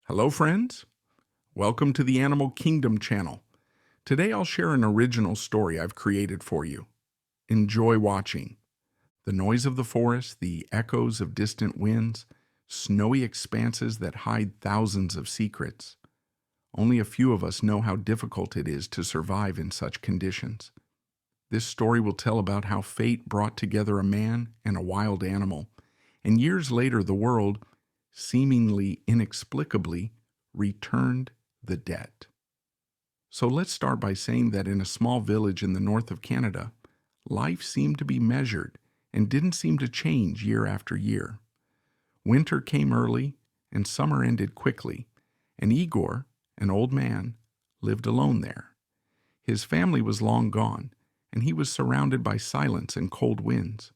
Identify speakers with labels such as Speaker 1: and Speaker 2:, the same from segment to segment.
Speaker 1: Hello, friends. Welcome to the Animal Kingdom channel. Today I'll share an original story I've created for you. Enjoy watching. The noise of the forest, the echoes of distant winds, snowy expanses that hide thousands of secrets. Only a few of us know how difficult it is to survive in such conditions. This story will tell about how fate brought together a man and a wild animal, and years later the world, seemingly inexplicably, returned the debt. So let's start by saying that in a small village in the north of Canada, life seemed to be measured and didn't seem to change year after year. Winter came early and summer ended quickly, and Igor, an old man, lived alone there. His family was long gone, and he was surrounded by silence and cold winds.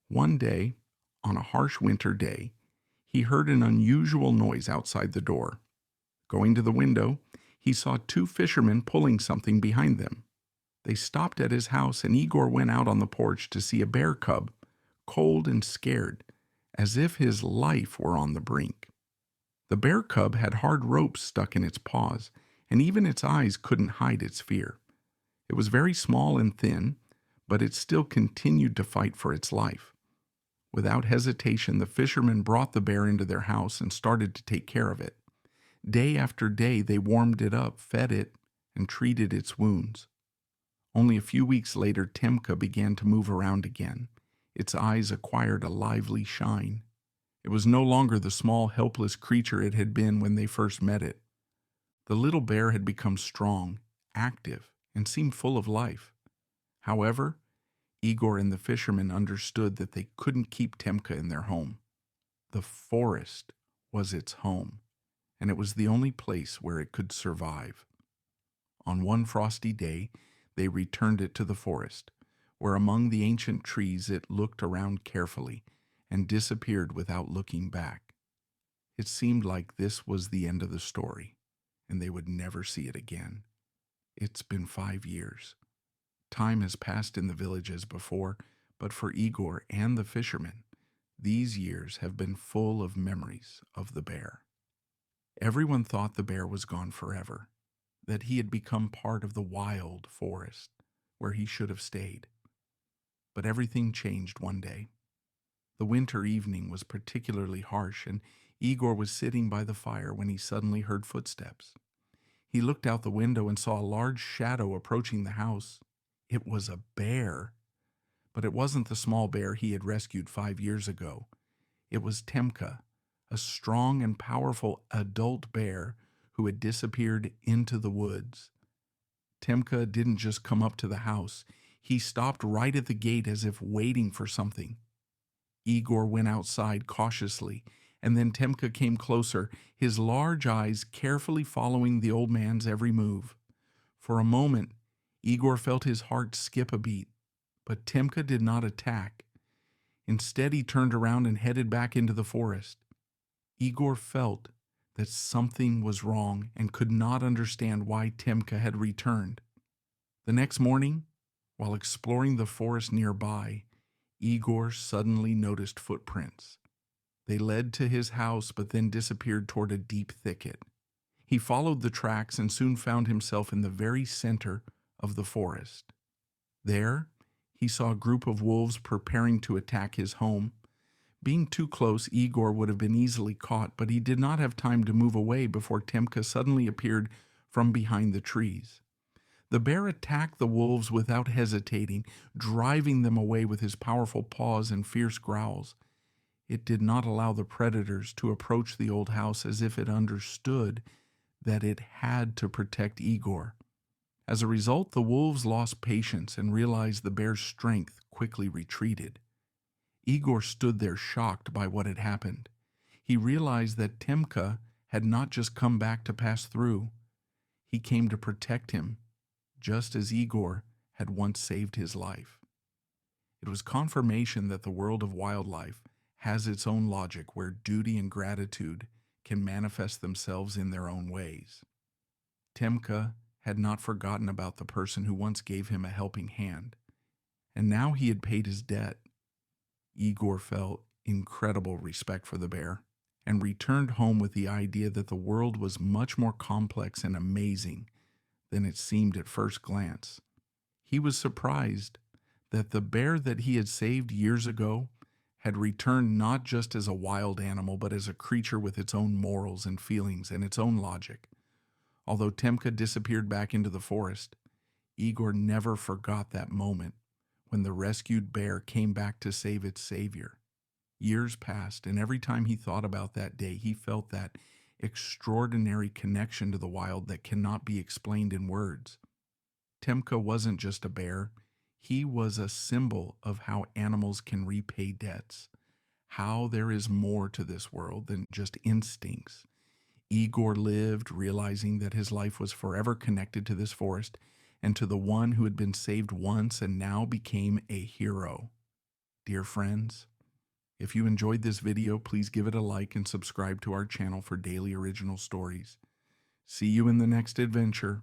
Speaker 1: One day, on a harsh winter day, he heard an unusual noise outside the door. Going to the window, he saw two fishermen pulling something behind them. They stopped at his house, and Igor went out on the porch to see a bear cub, cold and scared, as if his life were on the brink. The bear cub had hard ropes stuck in its paws, and even its eyes couldn't hide its fear. It was very small and thin, but it still continued to fight for its life. Without hesitation, the fishermen brought the bear into their house and started to take care of it. Day after day, they warmed it up, fed it, and treated its wounds. Only a few weeks later, Temka began to move around again. Its eyes acquired a lively shine. It was no longer the small, helpless creature it had been when they first met it. The little bear had become strong, active, and seemed full of life. However, Igor and the fishermen understood that they couldn't keep Temka in their home. The forest was its home, and it was the only place where it could survive. On one frosty day, they returned it to the forest, where among the ancient trees it looked around carefully and disappeared without looking back. It seemed like this was the end of the story, and they would never see it again. It's been 5 years. Time has passed in the village as before, but for Igor and the fishermen, these years have been full of memories of the bear. Everyone thought the bear was gone forever, that he had become part of the wild forest where he should have stayed. But everything changed one day. The winter evening was particularly harsh, and Igor was sitting by the fire when he suddenly heard footsteps. He looked out the window and saw a large shadow approaching the house. It was a bear, but it wasn't the small bear he had rescued 5 years ago. It was Temka, a strong and powerful adult bear who had disappeared into the woods. Temka didn't just come up to the house. He stopped right at the gate as if waiting for something. Igor went outside cautiously, and then Temka came closer, his large eyes carefully following the old man's every move. For a moment, Igor felt his heart skip a beat, but Temka did not attack. Instead, he turned around and headed back into the forest. Igor felt that something was wrong and could not understand why Temka had returned. The next morning, while exploring the forest nearby, Igor suddenly noticed footprints. They led to his house but then disappeared toward a deep thicket. He followed the tracks and soon found himself in the very center of the forest. There, he saw a group of wolves preparing to attack his home. Being too close, Igor would have been easily caught, but he did not have time to move away before Temka suddenly appeared from behind the trees. The bear attacked the wolves without hesitating, driving them away with his powerful paws and fierce growls. It did not allow the predators to approach the old house, as if it understood that it had to protect Igor. As a result, the wolves lost patience and realized the bear's strength quickly retreated. Igor stood there shocked by what had happened. He realized that Temka had not just come back to pass through. He came to protect him, just as Igor had once saved his life. It was confirmation that the world of wildlife has its own logic, where duty and gratitude can manifest themselves in their own ways. Temka had not forgotten about the person who once gave him a helping hand, and now he had paid his debt. Igor felt incredible respect for the bear and returned home with the idea that the world was much more complex and amazing than it seemed at first glance. He was surprised that the bear that he had saved years ago had returned not just as a wild animal, but as a creature with its own morals and feelings and its own logic. Although Temka disappeared back into the forest, Igor never forgot that moment when the rescued bear came back to save its savior. Years passed, and every time he thought about that day, he felt that extraordinary connection to the wild that cannot be explained in words. Temka wasn't just a bear. He was a symbol of how animals can repay debts, how there is more to this world than just instincts. Igor lived, realizing that his life was forever connected to this forest and to the one who had been saved once and now became a hero. Dear friends, if you enjoyed this video, please give it a like and subscribe to our channel for daily original stories. See you in the next adventure.